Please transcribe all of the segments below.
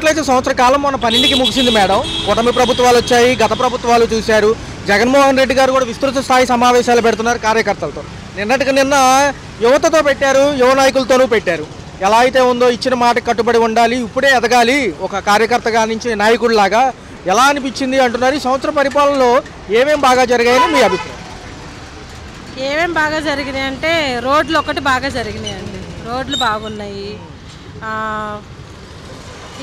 చూసుకున్నట్లయితే సంవత్సర కాలం మన 12కి ముగిసింది మేడం. కూటమి ప్రభుత్వాలు వచ్చాయి, గత ప్రభుత్వాలు చూశారు. జగన్మోహన్ రెడ్డి గారు కూడా విస్తృత స్థాయి సమావేశాలు పెడుతున్నారు కార్యకర్తలతో. నిన్న యువతతో పెట్టారు, యువ నాయకులతోనూ పెట్టారు. ఎలా అయితే ఉందో ఇచ్చిన మాట కట్టుబడి ఉండాలి, ఇప్పుడే ఎదగాలి ఒక కార్యకర్తగా నుంచి నాయకుడిలాగా ఎలా అనిపించింది అంటున్నారు. ఈ సంవత్సర పరిపాలనలో ఏమేమి బాగా జరిగాయని మీ అభిప్రాయం? ఏమేమి బాగా జరిగినాయి అంటే రోడ్లు ఒకటి బాగా జరిగినాయండి. రోడ్లు బాగున్నాయి.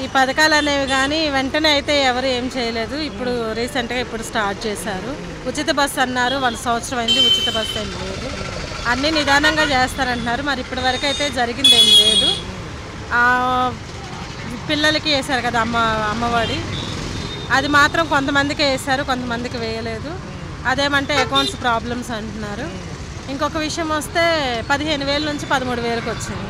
ఈ పథకాలు అనేవి కానీ వెంటనే అయితే ఎవరు ఏం చేయలేదు. ఇప్పుడు రీసెంట్గా ఇప్పుడు స్టార్ట్ చేశారు. ఉచిత బస్సు అన్నారు, 1 సంవత్సరం అయింది, ఉచిత బస్సు ఏం లేదు. అన్నీ నిదానంగా చేస్తారంటున్నారు. మరి ఇప్పటి వరకు అయితే జరిగింది ఏం లేదు. పిల్లలకి వేశారు కదా అమ్మఒడి, అది మాత్రం కొంతమందికి వేశారు, కొంతమందికి వేయలేదు. అదేమంటే అకౌంట్స్ ప్రాబ్లమ్స్ అంటున్నారు. ఇంకొక విషయం వస్తే 15,000 నుంచి 13,000కి వచ్చింది.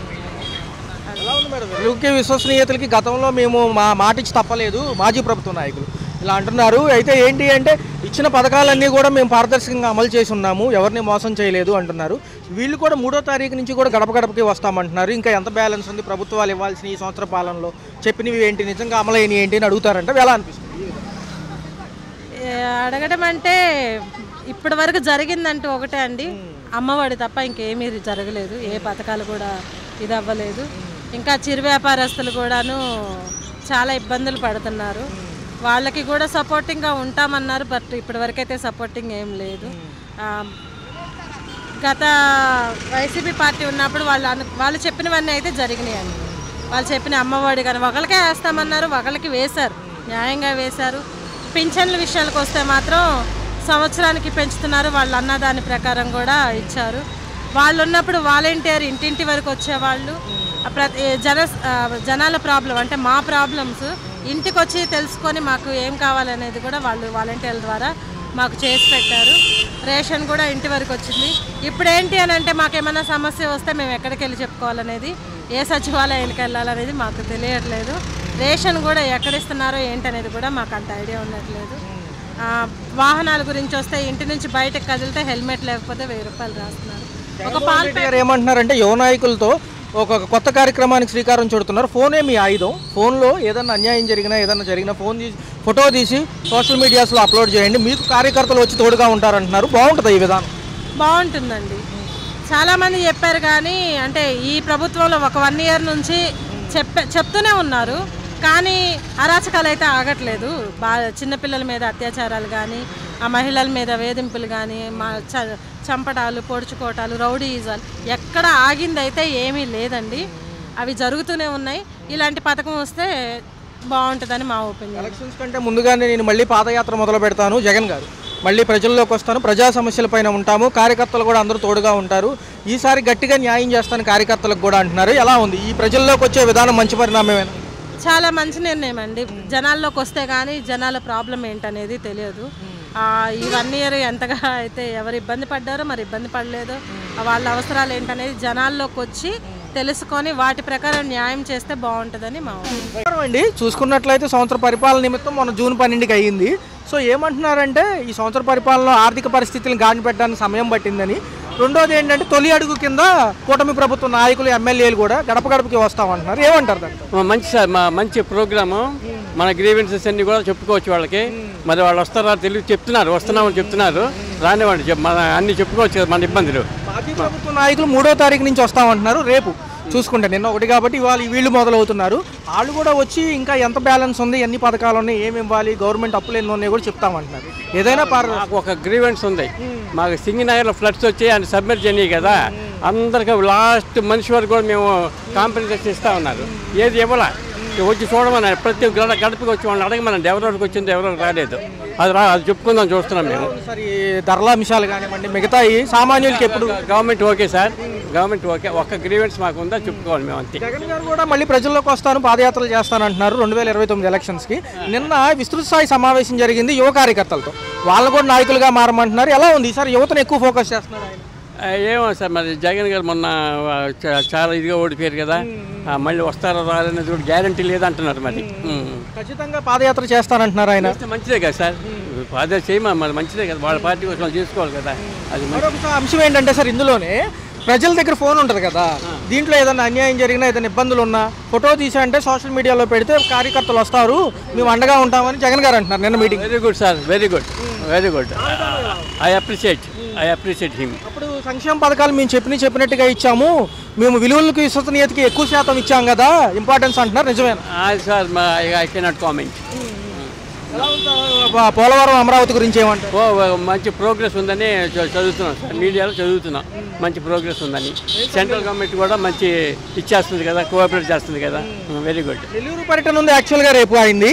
యూకే విశ్వసనీయతలకి గతంలో మేము మా మాట ఇచ్చి తప్పలేదు మాజీ ప్రభుత్వ నాయకులు ఇలా అంటున్నారు. అయితే ఏంటి అంటే ఇచ్చిన పథకాలన్నీ కూడా మేము పారదర్శకంగా అమలు చేసి ఉన్నాము, ఎవరిని మోసం చేయలేదు అంటున్నారు. వీళ్ళు కూడా 3వ తారీఖు నుంచి కూడా గడప గడపకి వస్తామంటున్నారు. ఇంకా ఎంత బ్యాలెన్స్ ఉంది, ప్రభుత్వాలు ఇవ్వాల్సిన ఈ సంవత్సర పాలనలో చెప్పినవి ఏంటి, నిజంగా అమలైనవి ఏంటి అని అడుగుతారంటే ఎలా అనిపిస్తుంది? అడగడం అంటే ఇప్పటి వరకు జరిగిందంటూ ఒకటే అండి, అమ్మఒడి తప్ప ఇంకేమీ జరగలేదు. ఏ పథకాలు కూడా ఇది అవ్వలేదు. ఇంకా చిరు వ్యాపారస్తులు కూడాను చాలా ఇబ్బందులు పడుతున్నారు. వాళ్ళకి కూడా సపోర్టింగ్గా ఉంటామన్నారు, బట్ ఇప్పటి వరకు అయితే సపోర్టింగ్ ఏం లేదు. గత వైసీపీ పార్టీ ఉన్నప్పుడు వాళ్ళు చెప్పినవన్నీ అయితే జరిగినాయండి. వాళ్ళు చెప్పిన అమ్మఒడి కానీ ఒకరికే వేస్తామన్నారు, ఒకరికి వేశారు, న్యాయంగా వేశారు. పింఛన్ల విషయాలకు వస్తే మాత్రం సంవత్సరానికి పెంచుతున్నారు. వాళ్ళు అన్న దాని ప్రకారం కూడా ఇచ్చారు. వాళ్ళు ఉన్నప్పుడు వాలంటీర్ ఇంటింటి వరకు వచ్చేవాళ్ళు. జనాల ప్రాబ్లం అంటే మా ప్రాబ్లమ్స్ ఇంటికి వచ్చి తెలుసుకొని మాకు ఏం కావాలనేది కూడా వాళ్ళు వాలంటీర్ల ద్వారా మాకు చేసి పెట్టారు. రేషన్ కూడా ఇంటి వరకు వచ్చింది. ఇప్పుడు ఏంటి అని అంటే మాకేమైనా సమస్య వస్తే మేము ఎక్కడికి వెళ్ళి చెప్పుకోవాలనేది, ఏ సచివాలయానికి వెళ్ళాలనేది మాకు తెలియట్లేదు. రేషన్ కూడా ఎక్కడ ఇస్తున్నారో ఏంటనేది కూడా మాకు అంత ఐడియా ఉండట్లేదు. వాహనాల గురించి వస్తే ఇంటి నుంచి బయటకు కదిలితే హెల్మెట్ లేకపోతే 1000 రూపాయలు రాస్తున్నారు. ఒక పాలు ఏమంటున్నారంటే యువ నాయకులతో ఒక కొత్త కార్యక్రమానికి శ్రీకారం చుడుతున్నారు. ఫోనే మీ ఆయుధం. ఫోన్లో ఏదన్నా అన్యాయం జరిగినా ఫోటో తీసి సోషల్ మీడియాస్లో అప్లోడ్ చేయండి, మీకు కార్యకర్తలు వచ్చి తోడుగా ఉంటారంటున్నారు. బాగుంటుంది ఈ విధానం? బాగుంటుందండి. చాలామంది చెప్పారు కానీ అంటే ఈ ప్రభుత్వంలో ఒక 1 ఇయర్ నుంచి చెప్తూనే ఉన్నారు, కానీ అరాచకాలు అయితే ఆగట్లేదు. చిన్నపిల్లల మీద అత్యాచారాలు కానీ, ఆ మహిళల మీద వేధింపులు కానీ, చంపడాలు, పొడుచుకోవటాలు, రౌడీయిజాలు ఎక్కడ ఆగింది అయితే ఏమీ లేదండి. అవి జరుగుతూనే ఉన్నాయి. ఇలాంటి పథకం వస్తే బాగుంటుందని మా ఒపీనియన్. ఎలక్షన్స్ కంటే ముందుగానే నేను మళ్ళీ పాదయాత్ర మొదలు పెడతాను, జగన్ గారు మళ్ళీ ప్రజల్లోకి వస్తాను, ప్రజా సమస్యలపైన ఉంటాము, కార్యకర్తలు కూడా అందరూ తోడుగా ఉంటారు, ఈసారి గట్టిగా న్యాయం చేస్తాను కార్యకర్తలకు కూడా అంటున్నారు. ఎలా ఉంది ఈ ప్రజల్లోకి వచ్చే విధానం? మంచి పరిణామమేనా? చాలా మంచి నిర్ణయం అండి. జనాల్లోకి వస్తే కానీ జనాల ప్రాబ్లం ఏంటనేది తెలియదు. ఈ 1 ఇయర్ ఎంతగా అయితే ఎవరు ఇబ్బంది పడ్డారో, మరి ఇబ్బంది పడలేదో, వాళ్ళ అవసరాలు ఏంటనేది జనాల్లోకి వచ్చి తెలుసుకొని వాటి ప్రకారం న్యాయం చేస్తే బాగుంటుందని మా అండి. చూసుకున్నట్లయితే సంవత్సర పరిపాలన నిమిత్తం మన జూన్ 12కి అయ్యింది. సో ఏమంటున్నారంటే ఈ సంవత్సర పరిపాలనలో ఆర్థిక పరిస్థితులను గాని పెట్టడానికి సమయం పట్టిందని, రెండోది ఏంటంటే తొలి అడుగు కింద కూటమి ప్రభుత్వ నాయకులు, ఎమ్మెల్యేలు కూడా గడప గడపకి వస్తామంటున్నారు. ఏమంటారు దాంట్లో? మంచి సార్, మంచి ప్రోగ్రాము. మన గ్రీవెన్సెస్ అన్ని కూడా చెప్పుకోవచ్చు వాళ్ళకి. మరి వాళ్ళు వస్తారా తెలియదు, చెప్తున్నారు, వస్తున్నామని చెప్తున్నారు. రానివ్వండి, మన అన్ని చెప్పుకోవచ్చు కదా మన ఇబ్బందులు. మాజీ ప్రభుత్వ నాయకులు 3వ తారీఖు నుంచి వస్తామంటున్నారు. రేపు చూసుకుంటే నిన్న 1 కాబట్టి ఇవాళ వీళ్ళు మొదలవుతున్నారు. వాళ్ళు కూడా వచ్చి ఇంకా ఎంత బ్యాలెన్స్ ఉంది, ఎన్ని పథకాలు ఉన్నాయి, ఏమి ఇవ్వాలి, గవర్నమెంట్ అప్పులు ఎన్ని ఉన్నాయి కూడా చెప్తామంటున్నారు. ఏదైనా ఒక గ్రీవెన్స్ ఉంది. మాకు సింగనగర్లో ఫ్లడ్స్ వచ్చి అని సబ్మిట్ చేయని కదా, అందరికీ లాస్ట్ మనిషి వరకు కూడా మేము కాంపెన్సేషన్ ఇస్తా ఉన్నారు. ఏది ఇవ్వాల వచ్చి చూడమన్నారు. ప్రతి గడపకి వచ్చి వాళ్ళని అడగమనండి, ఎవరెవరికి వచ్చింది, ఎవరికి రాలేదు. అది చెప్పుకుందాం చూస్తున్నాం మేము. సరే, ధరల అంశాలు కానివ్వండి, మిగతా సామాన్యులకి ఎప్పుడు government okay sir, government okay. ఒక్క గ్రీవెన్స్ మాకు ఉందా చెప్పుకోవాలి మేము అంతే. జగన్ గారు కూడా మళ్ళీ ప్రజల్లోకి వస్తాను, పాదయాత్రలు చేస్తానంటున్నారు 2029 ఎలక్షన్స్కి. నిన్న విస్తృత స్థాయి సమావేశం జరిగింది యువ కార్యకర్తలతో. వాళ్ళు కూడా నాయకులుగా మారమంటున్నారు. ఎలా ఉంది ఈసారి యువతను ఎక్కువ ఫోకస్ చేస్తున్నారు ఆయన? ఏమో సార్, మరి జగన్ గారు మొన్న చాలా ఇదిగా ఓడిపోయారు కదా, మళ్ళీ వస్తారో రాలనేది కూడా గ్యారంటీ లేదంటున్నారు. మరి ఖచ్చితంగా పాదయాత్ర చేస్తానంటున్నారు ఆయన. మంచిదే కదా సార్, పాదయాత్ర చేయమా, మరి మంచిదే కదా, వాళ్ళ పార్టీ కోసం చేసుకోవాలి కదా. అది మరొక అంశం ఏంటంటే సార్, ఇందులోనే ప్రజల దగ్గర ఫోన్ ఉంటుంది కదా, దీంట్లో ఏదైనా అన్యాయం జరిగినా ఏదైనా ఇబ్బందులు ఉన్నా ఫోటో తీసా అంటే సోషల్ మీడియాలో పెడితే కార్యకర్తలు వస్తారు, మేము అండగా ఉంటామని జగన్ గారు అంటున్నారు నిన్న meeting. Very good sir, very good, very good. I appreciate him. అప్పుడు సంక్షేమ పథకాలు మేము చెప్పినట్టుగా ఇచ్చాము, మేము విలువలకు విశ్వసనీయతకి ఎక్కువ శాతం ఇచ్చాం కదా, ఇంపార్టెన్స్ అంటున్నారు, నిజమేనా? Sir I cannot comment. Polavaram Amaravati గురించి ఏమంటారు? మంచి ప్రోగ్రెస్ ఉందని చదువుతున్నాం సార్, మీడియాలో చదువుతున్నాం, మంచి ప్రోగ్రెస్ ఉందని. సెంట్రల్ గవర్నమెంట్ కూడా మంచి ఇచ్చేస్తుంది కదా, కోఆపరేట్ చేస్తుంది కదా, వెరీ గుడ్. నెల్లూరు పర్యటన ఉంది, యాక్చువల్గా రేపు అయింది,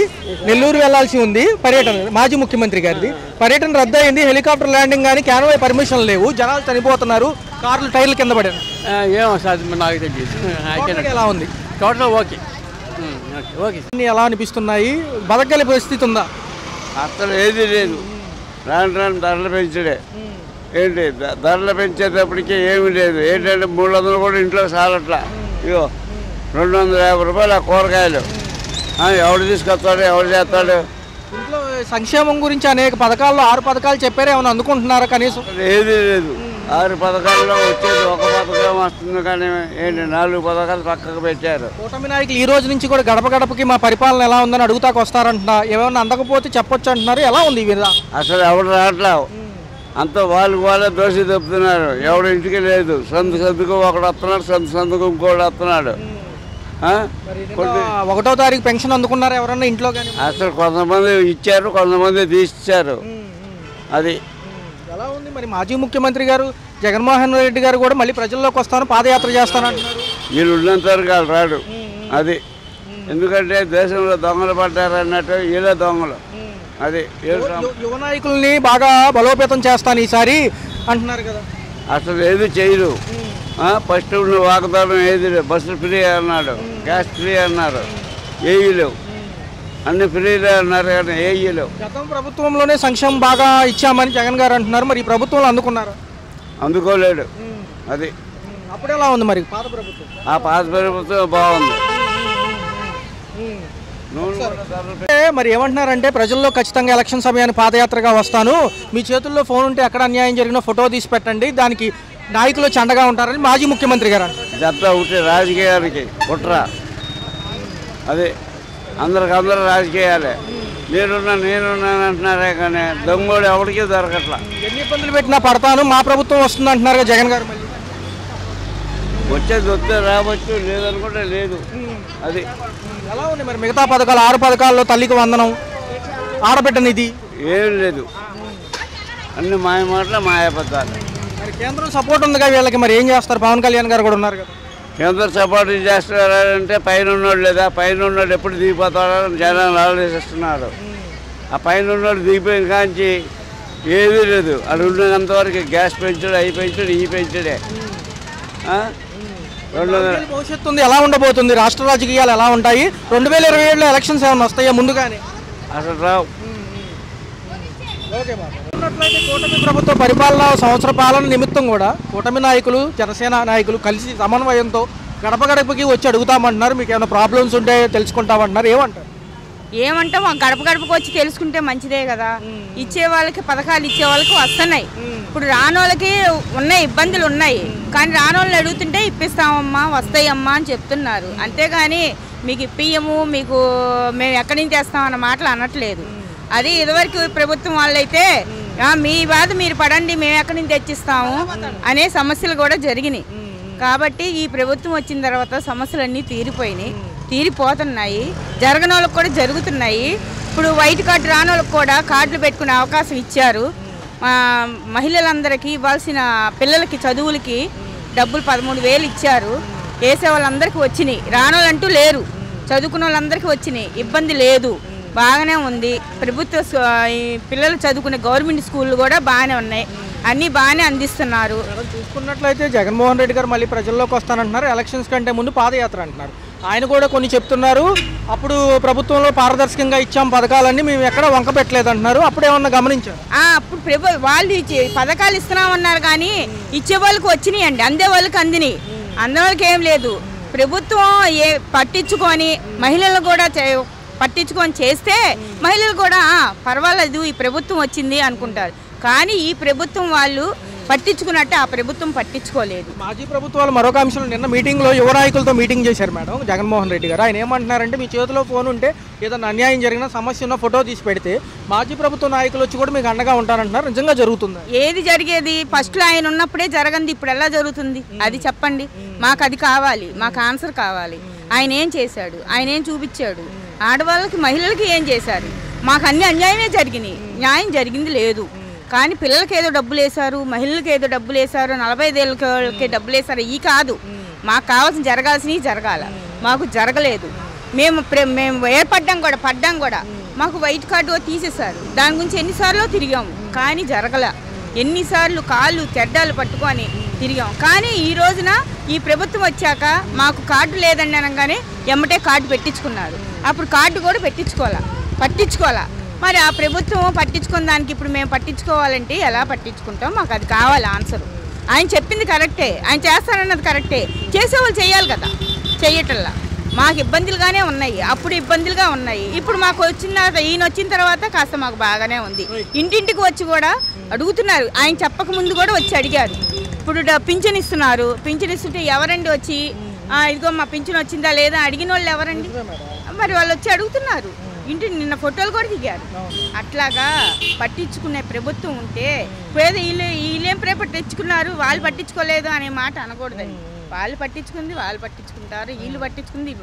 నెల్లూరు వెళ్లాల్సి ఉంది పర్యటన, మాజీ ముఖ్యమంత్రి గారిది పర్యటన రద్దు అయింది. హెలికాప్టర్ ల్యాండింగ్ కానీ క్యాన్వాయ్ పర్మిషన్ లేవు, జనాలు చనిపోతున్నారు, కార్లు టైర్లు కింద పడారు. ఏమో సార్ నాకు తెలియదు. ఎలా ఉంది టోటల్? Okay okay. ఎలా అనిపిస్తున్నాయి? బతకగల పరిస్థితి ఉందా? అసలు ఏది లేదు, రాను రాను ధరలు పెంచడే. ఏంటి ధరలు పెంచేటప్పటికి ఏమీ లేదు. ఏంటంటే 300 కూడా ఇంట్లో సాలట్లా. ఇగో 250 రూపాయలు ఆ కూరగాయలు. ఎవడు తీసుకొస్తాడు, ఎవడు చేస్తాడు? ఇంట్లో సంక్షేమం గురించి అనేక పథకాల్లో 6 పథకాలు చెప్పారు, ఏమైనా అందుకుంటున్నారా కనీసం? ఏది లేదు. 6 పథకాల్లో వచ్చేది ఒక పథకం వస్తుంది, కానీ ఏంటి 4 పథకాలు పక్కకు పెట్టారు. కూటమి నాయకులు ఈ రోజు నుంచి కూడా గడప గడపకి మా పరిపాలన ఎలా ఉందని అడుగుతాకు వస్తారంటున్నా, ఏమైనా అందకపోతే చెప్పొచ్చు అంటున్నారు. ఎలా ఉంది ఈ అసలు ఎవడు రావట్లేవు, అంతా వాళ్ళే దోషి తప్పుతున్నారు. ఎవడు ఇంటికి లేదు, సందుకు ఒకడు వస్తున్నాడు, సందుకు ఇంకోటి వస్తున్నాడు. 1వ తారీఖు పెన్షన్ అందుకున్నారు ఎవరన్నా ఇంట్లో? కానీ అసలు కొంతమంది ఇచ్చారు, కొంతమంది తీసిచ్చారు. అది ఎలా ఉంది మరి? మాజీ ముఖ్యమంత్రి గారు జగన్మోహన్ రెడ్డి గారు కూడా మళ్ళీ ప్రజల్లోకి వస్తాను, పాదయాత్ర చేస్తాను అంటున్నారు. వీళ్ళు ఉన్నంత వరకు వాళ్ళు రాడు. అది ఎందుకంటే దేశంలో దొంగలు పడ్డారు అన్నట్టు వీళ్ళే దొంగలు. అది యువ నాయకుల్ని బాగా బలోపేతం చేస్తాను ఈసారి అంటున్నారు కదా. అసలు ఏది చేయరు. ఫస్ట్ వాగ్దానం ఏది లేదు. బస్సు ఫ్రీ అన్నాడు, గ్యాస్ ఫ్రీ అన్నారు, ఏవి లేవు. అన్ని ఫ్రీలే అన్నారు కానీ ఏవి లేవు. గతం ప్రభుత్వంలోనే సంక్షేమం బాగా ఇచ్చామని జగన్ గారు అంటున్నారు, మరి ఈ ప్రభుత్వంలో అందుకున్నారు? అందుకోలేడు. అది అప్పుడు ఎలా ఉంది మరి పాత ప్రభుత్వం? ఆ పాత ప్రభుత్వం బాగుంది. మరి ఏమంటున్నారంటే ప్రజల్లో ఖచ్చితంగా ఎలక్షన్ సమయాన్ని పాదయాత్రగా వస్తాను, మీ చేతుల్లో ఫోన్ ఉంటే ఎక్కడ అన్యాయం జరిగినా ఫోటో తీసి పెట్టండి, దానికి నాయకులు చండగా ఉంటారని మాజీ ముఖ్యమంత్రి గారు జత ఒకటి రాజకీయాలకి కుట్ర. అదే అందరు రాజకీయాలే. నేనున్నాను అంటున్నారే కానీ దొంగోడు ఎవరికీ దొరకట్లా. ఎన్ని ఇబ్బందులు పెట్టినా పడతాను, మా ప్రభుత్వం వస్తుంది అంటున్నారు జగన్ గారు. మళ్ళీ వచ్చేది వస్తే రావచ్చు, లేదనుకుంటే లేదు. అది ఎలా ఉంది మరి మిగతా పథకాలు? 6 పథకాల్లో తల్లికి వందనం, ఆడబిడ్డ నిధి ఏం లేదు, అన్ని మాయ మాటలు మాయాబద్ధాలు. మరి కేంద్రం సపోర్ట్ ఉందిగా వీళ్ళకి, మరి ఏం చేస్తారు? పవన్ కళ్యాణ్ గారు కూడా ఉన్నారు కదా. కేంద్ర సపోర్ట్ చేస్తున్నారంటే పైన ఉన్నాడు లేదా, పైన ఉన్నాడు ఎప్పుడు దిగిపోతాడని జనాలు ఆలోచిస్తున్నారు. ఆ పైన ఉన్నాడు దిగిపోయిన కాంచి ఏదీ లేదు. అది ఉన్నంతవరకు గ్యాస్ పెంచుడు, అవి పెంచుడు, ఈ పెంచుడే. భవిష్యత్తు ఉంది, ఎలా ఉండబోతుంది? రాష్ట్ర రాజకీయాలు ఎలా ఉంటాయి? 2027లో ఎలక్షన్స్ ఏమైనా వస్తాయా ముందుగానే? అసలు రావు. కూటమి ప్రభుత్వ పరిపాలన సంవత్సర పాలన నిమిత్తం కూడా కూటమి నాయకులు, జనసేన నాయకులు కలిసి సమన్వయంతో గడప గడపకి వచ్చి అడుగుతామంటున్నారు. మీకు ఏమైనా ప్రాబ్లమ్స్ ఉంటే తెలుసుకుంటామంటున్నారు, ఏమంటారు? ఏమంటాం, గడప గడపకు వచ్చి తెలుసుకుంటే మంచిదే కదా. ఇచ్చే వాళ్ళకి పథకాలు ఇచ్చే వాళ్ళకి వస్తున్నాయి. ఇప్పుడు రానోళ్ళకి ఉన్నాయి, ఇబ్బందులు ఉన్నాయి, కానీ రానోళ్ళని అడుగుతుంటే ఇప్పిస్తామమ్మా, వస్తాయమ్మా అని చెప్తున్నారు. అంతేగాని మీకు ఇప్పియము, మీకు మేము ఎక్కడి నుంచి తెస్తామన్న మాటలు అనట్లేదు. అది ఇదివరకు ప్రభుత్వం వాళ్ళైతే మీ బాధ మీరు పడండి, మేము ఎక్కడి నుంచి తెచ్చిస్తాము అనే సమస్యలు కూడా జరిగినాయి. కాబట్టి ఈ ప్రభుత్వం వచ్చిన తర్వాత సమస్యలన్నీ తీరిపోతున్నాయి, జరగని వాళ్ళకి కూడా జరుగుతున్నాయి. ఇప్పుడు వైట్ కార్డు రాని వాళ్ళకి కూడా కార్డులు పెట్టుకునే అవకాశం ఇచ్చారు. మహిళలందరికీ ఇవ్వాల్సిన పిల్లలకి చదువులకి డబ్బులు 13,000 ఇచ్చారు. వేసే వాళ్ళందరికీ వచ్చినాయి, రానోళ్ళంటూ లేరు, చదువుకున్న వాళ్ళందరికీ వచ్చినాయి, ఇబ్బంది లేదు, బాగానే ఉంది. ప్రభుత్వ పిల్లలు చదువుకునే గవర్నమెంట్ స్కూళ్ళు కూడా బాగానే ఉన్నాయి, అన్నీ బాగానే అందిస్తున్నారు. చూసుకున్నట్లయితే జగన్మోహన్ రెడ్డి గారు మళ్ళీ ప్రజల్లోకి వస్తానంటున్నారు, ఎలక్షన్స్ కంటే ముందు పాదయాత్ర అంటున్నారు. ఆయన కూడా కొన్ని చెప్తున్నారు, అప్పుడు ప్రభుత్వంలో పారదర్శకంగా ఇచ్చాం పథకాలన్నీ, మేము ఎక్కడ వంక పెట్టలేదు అంటున్నారు. అప్పుడు ఏమన్నా గమనించారు? అప్పుడు వాళ్ళు పథకాలు ఇస్తున్నామన్నారు కానీ ఇచ్చే వాళ్ళకి వచ్చినాయండి, అందే వాళ్ళకి అందినాయి, అందే వాళ్ళకి ఏం లేదు. ప్రభుత్వం పట్టించుకొని మహిళలు కూడా పట్టించుకొని చేస్తే మహిళలు కూడా పర్వాలేదు ఈ ప్రభుత్వం వచ్చింది అనుకుంటారు. కానీ ఈ ప్రభుత్వం వాళ్ళు పట్టించుకున్నట్టు ఆ ప్రభుత్వం పట్టించుకోలేదు. మాజీ ప్రభుత్వాలు మరొక అంశంలో నిన్న మీటింగ్లో యువ నాయకులతో మీటింగ్ చేశారు మేడం జగన్మోహన్ రెడ్డి గారు. ఆయన ఏమంటున్నారంటే మీ చేతిలో ఫోన్ ఉంటే ఏదైనా అన్యాయం జరిగినా సమస్య ఉన్న ఫోటో తీసి పెడితే మాజీ ప్రభుత్వ నాయకులు వచ్చి కూడా మీకు అండగా ఉంటారంటున్నారు. నిజంగా జరుగుతుంది? ఏది జరిగేది ఫస్ట్లో ఆయన ఉన్నప్పుడే జరగంది, ఇప్పుడు ఎలా జరుగుతుంది అది చెప్పండి. మాకు అది కావాలి, మాకు ఆన్సర్ కావాలి. ఆయన ఏం చేశాడు, ఆయన ఏం చూపించాడు, ఆడవాళ్ళకి మహిళలకి ఏం చేశారు? మాకు అన్ని అన్యాయమే జరిగినాయి, న్యాయం జరిగింది లేదు. కానీ పిల్లలకి ఏదో డబ్బులు వేశారు, మహిళలకి ఏదో డబ్బులు వేశారు, 45 ఏళ్ళకి డబ్బులు వేశారు. ఈ కాదు, మాకు కావాల్సిన జరగాల్సినవి జరగాల, మాకు జరగలేదు. మేము ఏర్పడ్డాం కూడా మాకు వైట్ కార్డు తీసేశారు. దాని గురించి ఎన్నిసార్లు తిరిగాము కానీ జరగల. ఎన్నిసార్లు కాళ్ళు చెడ్డాలు పట్టుకొని తిరిగాం. కానీ ఈ రోజున ఈ ప్రభుత్వం వచ్చాక మాకు కార్డు లేదండి అనగానే ఎమ్మటే కార్డు పెట్టించుకున్నారు. అప్పుడు కార్డు కూడా పట్టించుకోవాలా. మరి ఆ ప్రభుత్వం పట్టించుకున్న దానికి ఇప్పుడు మేము పట్టించుకోవాలంటే ఎలా పట్టించుకుంటాం? మాకు అది కావాలి ఆన్సర్. ఆయన చెప్పింది కరెక్టే, ఆయన చేస్తానన్నది కరెక్టే, చేసేవాళ్ళు చేయాలి కదా, చెయ్యటల్లా. మాకు ఇబ్బందులుగానే ఉన్నాయి, అప్పుడు ఇబ్బందులుగా ఉన్నాయి. ఇప్పుడు మాకు ఈయన వచ్చిన తర్వాత కాస్త మాకు బాగానే ఉంది. ఇంటింటికి వచ్చి కూడా అడుగుతున్నారు. ఆయన చెప్పక ముందు కూడా వచ్చి అడిగారు. ఇప్పుడు పింఛన్ ఇస్తున్నారు, పింఛన్ ఇస్తుంటే ఎవరండి వచ్చి ఇదిగో మా పింఛన్ వచ్చిందా లేదా అడిగిన వాళ్ళు ఎవరండి? మరి వాళ్ళు వచ్చి అడుగుతున్నారు. ఇంటి నిన్న ఫోటోలు కూడా దిగారు. అట్లాగా పట్టించుకునే ప్రభుత్వం ఉంటే పేద వీళ్ళేం పేపర్ తెచ్చుకున్నారు, వాళ్ళు పట్టించుకోలేదు అనే మాట అనకూడదండి. వాళ్ళు పట్టించుకుంది వాళ్ళు పట్టించుకుంటారు, వీళ్ళు పట్టించుకుంది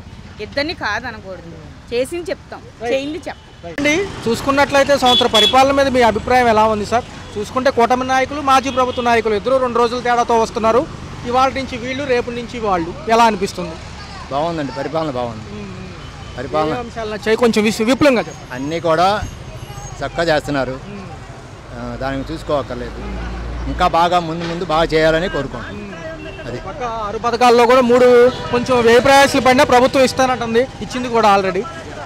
ఇద్దరిని కాదు అనకూడదు. చేసింది చెప్తాం, చేయింది చెప్తాం. చూసుకున్నట్లయితే సంవత్సర పరిపాలన మీద మీ అభిప్రాయం ఎలా ఉంది సార్? చూసుకుంటే కూటమి నాయకులు మాజీ ప్రభుత్వ నాయకులు ఇద్దరు 2 రోజుల తేడాతో వస్తున్నారు. ఇవాళ నుంచి వీళ్ళు, రేపు నుంచి వాళ్ళు. ఎలా అనిపిస్తుంది? బాగుందండి, పరిపాలన బాగుంది. పరిపాలన అంశాలు నచ్చాయి, కొంచెం విపులంగా చెప్పండి. అన్నీ కూడా చక్కగా చేస్తున్నారు, దానికి చూసుకోవక్కర్లేదు. ఇంకా బాగా ముందు బాగా చేయాలని కోరుకుంటున్నాం. అది 6 పథకాల్లో కూడా 3 కొంచెం వ్యయ ప్రయాసాలు పడినా ప్రభుత్వం ఇస్తానంటుంది, ఇచ్చింది కూడా ఆల్రెడీ.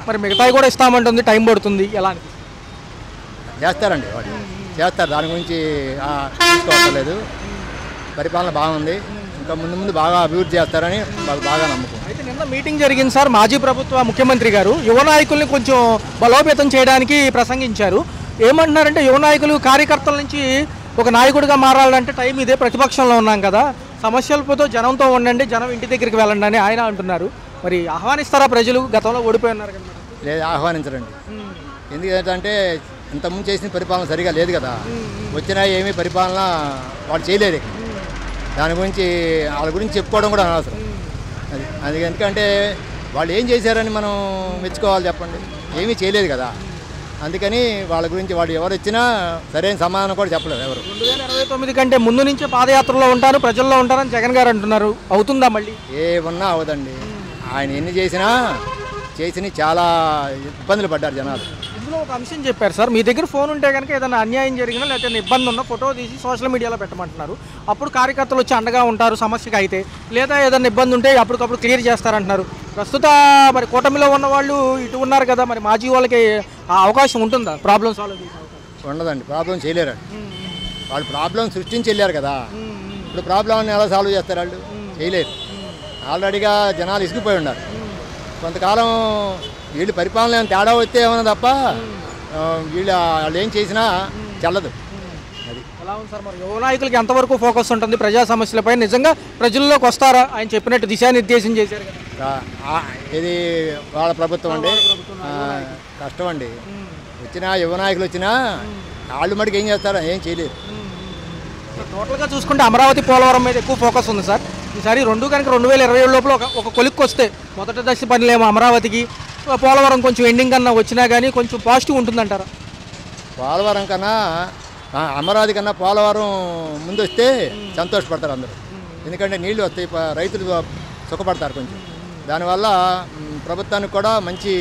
మరి మిగతాయి కూడా ఇస్తామంటుంది, టైం పడుతుంది. ఎలా అనిపిస్తుంది? చేస్తారండి, వాళ్ళు చేస్తారు, దాని గురించి చూసుకోవక్కర్లేదు. పరిపాలన బాగుంది, ఇంకా ముందు బాగా అభివృద్ధి చేస్తారని బాగా నమ్మకం. అయితే నిన్న మీటింగ్ జరిగింది సార్. మాజీ ప్రభుత్వ ముఖ్యమంత్రి గారు యువ నాయకుల్ని కొంచెం బలోపేతం చేయడానికి ప్రసంగించారు. ఏమంటున్నారంటే యువ నాయకులు కార్యకర్తల నుంచి ఒక నాయకుడిగా మారాలంటే టైం ఇదే, ప్రతిపక్షంలో ఉన్నాం కదా, సమస్యలతో జనంతో ఉండండి, జనం ఇంటి దగ్గరికి వెళ్ళండి అని ఆయన అంటున్నారు. మరి ఆహ్వానిస్తారా ప్రజలు? గతంలో ఓడిపోయి ఉన్నారు కదా. లేదు, ఆహ్వానించరండి. ఎందుకంటే ఇంతకుముందు చేసిన పరిపాలన సరిగా లేదు కదా, వచ్చినా ఏమీ పరిపాలన వాళ్ళు చేయలేదు. దాని గురించి వాళ్ళ గురించి చెప్పుకోవడం కూడా అనవసరం. అది ఎందుకంటే వాళ్ళు ఏం చేశారని మనం మెచ్చుకోవాలి చెప్పండి? ఏమీ చేయలేదు కదా. అందుకని వాళ్ళ గురించి వాళ్ళు ఎవరు వచ్చినా సరైన సమాధానం కూడా చెప్పలేదు ఎవరు. 2029 కంటే ముందు నుంచే పాదయాత్రలో ఉంటారు, ప్రజల్లో ఉంటారని జగన్ గారు అంటున్నారు. అవుతుందా? మళ్ళీ ఏమన్నా అవదండి. ఆయన ఎన్ని చేసినా చాలా ఇబ్బందులు పడ్డారు జనాలు. ఇందులో ఒక అంశం చెప్పారు సార్, మీ దగ్గర ఫోన్ ఉంటే కనుక ఏదైనా అన్యాయం జరిగినా లేకపోతే ఇబ్బంది ఉన్నా ఫోటో తీసి సోషల్ మీడియాలో పెట్టమంటున్నారు. అప్పుడు కార్యకర్తలు వచ్చి అండగా ఉంటారు సమస్యకి. అయితే లేదా ఏదైనా ఇబ్బంది ఉంటే అప్పటికప్పుడు క్లియర్ చేస్తారంటున్నారు. ప్రస్తుత మరి కూటమిలో ఉన్న వాళ్ళు ఇటు ఉన్నారు కదా, మరి మాజీ వాళ్ళకి ఆ అవకాశం ఉంటుందా ప్రాబ్లమ్ సాల్వ్ చేసే అవకాశం? ఉండదండి, ప్రాబ్లం చేయలేరు. వాళ్ళు ప్రాబ్లం సృష్టించి వెళ్ళారు కదా, ఇప్పుడు ప్రాబ్లంని ఎలా సాల్వ్ చేస్తారు? వాళ్ళు చేయలేరు. ఆల్రెడీగా జనాలు ఇసుకుపోయి ఉన్నారు. కొంతకాలం వీళ్ళు పరిపాలన తేడా వస్తే ఏమన్నా తప్ప వాళ్ళు ఏం చేసినా చెల్లదు. అది ఎలా ఉంది సార్? మరి యువ నాయకులకి ఎంతవరకు ఫోకస్ ఉంటుంది ప్రజా సమస్యలపై? నిజంగా ప్రజల్లోకి వస్తారా? ఆయన చెప్పినట్టు దిశానిర్దేశం చేశారు కదా. ఇది వాళ్ళ ప్రభుత్వం అండి, కష్టం అండి. వచ్చినా యువ నాయకులు వచ్చినా వాళ్ళు మటుకు ఏం చేస్తారా? ఏం చేయలేరు. టోటల్గా చూసుకుంటే అమరావతి, పోలవరం మీద ఎక్కువ ఫోకస్ ఉంది సార్. ఈసారి రెండు కనుక 2027 లోపల ఒక కొలిక్కి వస్తే మొదటి దశ పనులేమో అమరావతికి, పోలవరం కొంచెం ఎండింగ్ కన్నా వచ్చినా కానీ కొంచెం పాజిటివ్ ఉంటుందంటారా? పోలవరం కన్నా అమరావతి కన్నా పోలవరం ముందు వస్తే సంతోషపడతారు అందరూ. ఎందుకంటే నీళ్లు వస్తాయి, రైతులు సుఖపడతారు కొంచెం. దానివల్ల ప్రభుత్వానికి కూడా మంచి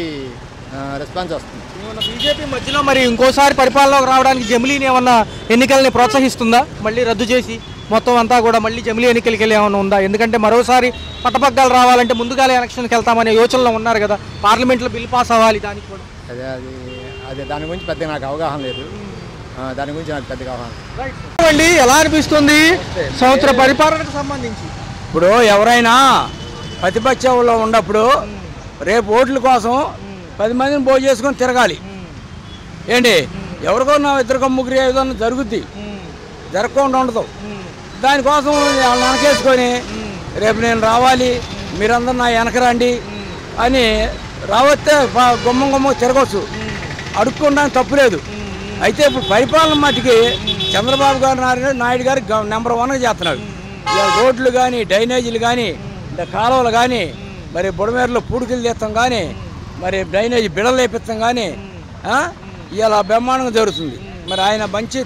రెస్పాన్స్ వస్తుంది. బీజేపీ మధ్యలో మరి ఇంకోసారి పరిపాలనలోకి రావడానికి జమిలీని ఏమన్నా ఎన్నికల్ని ప్రోత్సహిస్తుందా? మళ్ళీ రద్దు చేసి మొత్తం అంతా కూడా మళ్ళీ జమిలీ ఎన్నికలకి వెళ్ళి ఏమైనా ఉందా? ఎందుకంటే మరోసారి పట్టపగ్గాలు రావాలంటే ముందుగానే ఎలక్షన్కి వెళ్తామనే యోచనలో ఉన్నారు కదా, పార్లమెంట్లో బిల్ పాస్ అవ్వాలి. దానికి కూడా అదే దాని గురించి పెద్దగా నాకు అవగాహన లేదు. దాని గురించి నాకు పెద్దగా అవగాహన అండి. ఎలా అనిపిస్తుంది సంవత్సర పరిపాలనకు సంబంధించి? ఇప్పుడు ఎవరైనా ప్రతిపక్షంలో ఉన్నప్పుడు రేపు ఓట్ల కోసం 10 మందిని పోగు చేసుకొని తిరగాలి. ఏంటి ఎవరికో నా 2 ముగ్గురు ఏదైనా జరుగుద్ది, జరగకుండా ఉండదు. దానికోసం వాళ్ళని వెనకేసుకొని రేపు నేను రావాలి, మీరందరూ నా వెనక రండి అని రావస్తే గుమ్మం తిరగవచ్చు, అడుక్కోవడానికి తప్పు లేదు. అయితే ఇప్పుడు పరిపాలన మట్టికి చంద్రబాబు నాయుడు గారు నెంబర్ 1గా చేస్తున్నాడు. ఇవాళ రోడ్లు కానీ, డ్రైనేజీలు కానీ, కాలువలు కానీ, మరి బుడమేరులో పూడికలు తీస్తాం కానీ, మరి డ్రైనేజీ బిడలు లేపిస్తాం కానీ ఇవాళ బ్రహ్మాండంగా జరుగుతుంది. మరి ఆయన మంచి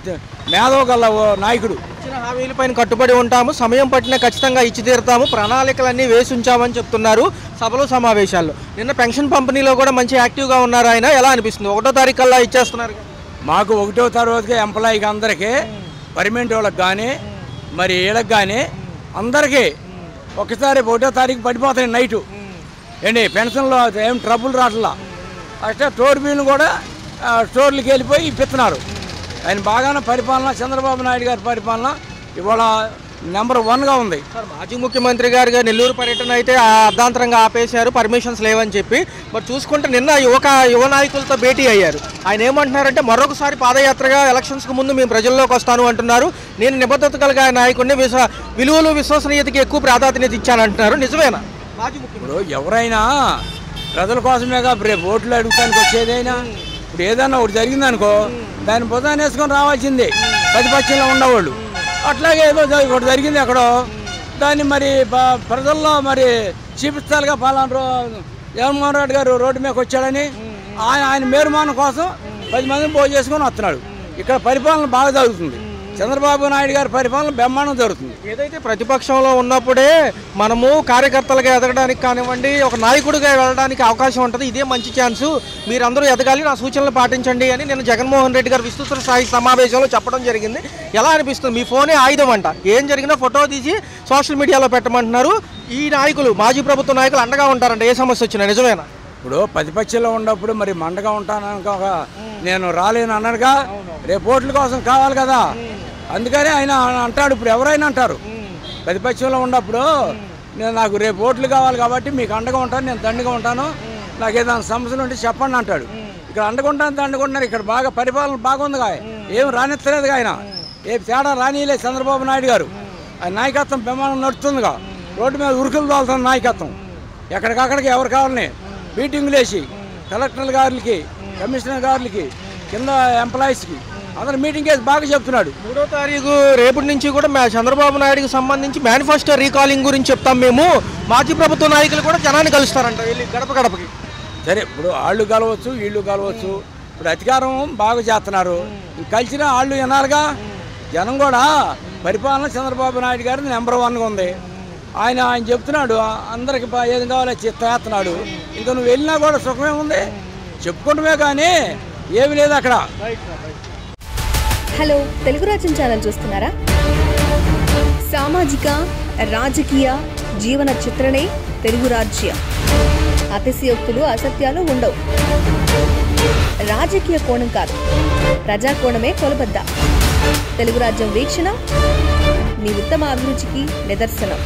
మేధోగల నాయకుడు. ఇచ్చిన హామీలపైన కట్టుబడి ఉంటాము, సమయం పట్టినా ఖచ్చితంగా ఇచ్చి తీరుతాము, ప్రణాళికలన్నీ వేసి ఉంచామని చెప్తున్నారు సభలు సమావేశాల్లో. నిన్న పెన్షన్ పంపిణీలో కూడా మంచి యాక్టివ్గా ఉన్నారు ఆయన. ఎలా అనిపిస్తుంది? 1వ తారీఖు కల్లా ఇచ్చేస్తున్నారు. మాకు 1వ తారీఖుకి ఎంప్లాయీకి అందరికీ, పర్మనెంట్ వాళ్ళకి కానీ, మరి వీళ్ళకి కానీ అందరికీ ఒకసారి 1వ తారీఖు పడిపోతాయి నైటు. ఏంటి పెన్షన్లో ఏం ట్రబుల్ రావట్లా. అట్లా స్టోర్ బిల్లు కూడా స్టోర్లకి వెళ్ళిపోయి ఇప్పిస్తున్నారు. ఆయన బాగానే పరిపాలన, చంద్రబాబు నాయుడు గారి పరిపాలన ఇవాళ నెంబర్ 1గా ఉంది. సార్, మాజీ ముఖ్యమంత్రి గారు నెల్లూరు పర్యటన అయితే అర్ధాంతరంగా ఆపేశారు, పర్మిషన్స్ లేవని చెప్పి. మరి చూసుకుంటే నిన్న యువ నాయకులతో భేటీ అయ్యారు. ఆయన ఏమంటున్నారంటే మరొకసారి పాదయాత్రగా ఎలక్షన్స్కి ముందు మేము ప్రజల్లోకి వస్తాను అంటున్నారు. నేను నిబద్ధత కలిగిన నాయకుడిని, విలువలు విశ్వసనీయతకి ఎక్కువ ప్రాధాన్యత ఇచ్చానంటున్నారు. నిజమేనా? మాజీ ముఖ్యమంత్రి ఎవరైనా ప్రజల కోసమేగా రేపు ఓట్లు అడుగుతానికి వచ్చేదైనా. ఇప్పుడు ఏదైనా ఒకటి జరిగిందనుకో దాన్ని బుధాన్ని వేసుకొని రావాల్సిందే ప్రతిపక్షంలో ఉండేవాళ్ళు. అట్లాగే ఏదో ఒకటి జరిగింది ఎక్కడో, దాన్ని మరి ప్రజల్లో మరి చూపిస్తారుగా. పలానా జగన్మోహన్ రెడ్డి గారు రోడ్డు మీదకి వచ్చాడని ఆయన మేరుమానం కోసం 10 మందిని పోగు చేసుకొని వస్తున్నాడు. ఇక్కడ పరిపాలన బాగా జరుగుతుంది. చంద్రబాబు నాయుడు గారి పరిపాలన బ్రహ్మాండం జరుగుతుంది. ఏదైతే ప్రతిపక్షంలో ఉన్నప్పుడే మనము కార్యకర్తలుగా ఎదగడానికి కానివ్వండి, ఒక నాయకుడిగా వెళ్ళడానికి అవకాశం ఉంటుంది. ఇదే మంచి ఛాన్సు, మీరందరూ ఎదగాలి, నా సూచనలు పాటించండి అని నేను జగన్మోహన్ రెడ్డి గారు విస్తృత స్థాయి సమావేశంలో చెప్పడం జరిగింది. ఎలా అనిపిస్తుంది? మీ ఫోనే ఆయుధం అంట, ఏం జరిగినా ఫోటో తీసి సోషల్ మీడియాలో పెట్టమంటున్నారు. ఈ నాయకులు, మాజీ ప్రభుత్వ నాయకులు అండగా ఉంటారంట ఏ సమస్య వచ్చినా. నిజమేనా? ఇప్పుడు ప్రతిపక్షంలో ఉన్నప్పుడు మరి మండగా ఉంటాననుకోక నేను రాలేను అన్నాడుగా. రేపు ఓట్ల కోసం కావాలి కదా, అందుకనే ఆయన అంటాడు. ఇప్పుడు ఎవరైనా అంటారు ప్రతిపక్షంలో ఉన్నప్పుడు నాకు రేపు ఓట్లు కావాలి కాబట్టి మీకు అండగా ఉంటాను, నేను దండగా ఉంటాను, నాకు ఏదైనా సమస్యలు ఉంటే చెప్పండి అంటాడు. ఇక్కడ అండకుంటాను దండుకుంటున్నారు. ఇక్కడ బాగా పరిపాలన బాగుందిగా, ఏం రానిస్తలేదుగా ఆయన, ఏ తేడా రానియలేదు చంద్రబాబు నాయుడు గారు. ఆయన నాయకత్వం ప్రమాణం నడుస్తుందిగా. రోడ్డు మీద ఉరుకులు తోలుతున్న నాయకత్వం. ఎక్కడికక్కడికి ఎవరు కావాలని మీటింగులు వేసి కలెక్టర్ గారులకి, కమిషనర్ గారులకి, కింద ఎంప్లాయీస్కి అందరు మీటింగ్ వేసి బాగా చెప్తున్నాడు. 3వ తారీఖు రేపటి నుంచి కూడా చంద్రబాబు నాయుడుకి సంబంధించి మేనిఫెస్టో రీకాలింగ్ గురించి చెప్తాం మేము. మాజీ ప్రభుత్వ నాయకులు కూడా జనాన్ని కలుస్తారంట వెళ్ళి గడప గడపకి. సరే, ఇప్పుడు వాళ్ళు కలవచ్చు, వీళ్ళు కలవచ్చు. ఇప్పుడు అధికారం బాగా చేస్తున్నారు, కలిసిన వాళ్ళు వినాలిగా. జనం కూడా పరిపాలన చంద్రబాబు నాయుడు గారిది నెంబర్ 1గా ఉంది. ఆయన చెప్తున్నాడు, అందరికి ఏది కావాలో చేస్తున్నాడు. ఇంకా నువ్వు వెళ్ళినా కూడా సుఖమే ఉంది, చెప్పుకుంటమే కానీ ఏమి లేదు అక్కడ. హలో, తెలుగు రాజ్యం ఛానల్ చూస్తున్నారా? సామాజిక, రాజకీయ, జీవన చిత్రణే తెలుగు రాజ్యం. అతిశయోక్తులు, అసత్యాలు ఉండవు. రాజకీయ కోణం కాదు, ప్రజా కోణమే కొలబద్ద. తెలుగు రాజ్యం వీక్షణ మీ ఉత్తమ అభిరుచికి నిదర్శనం.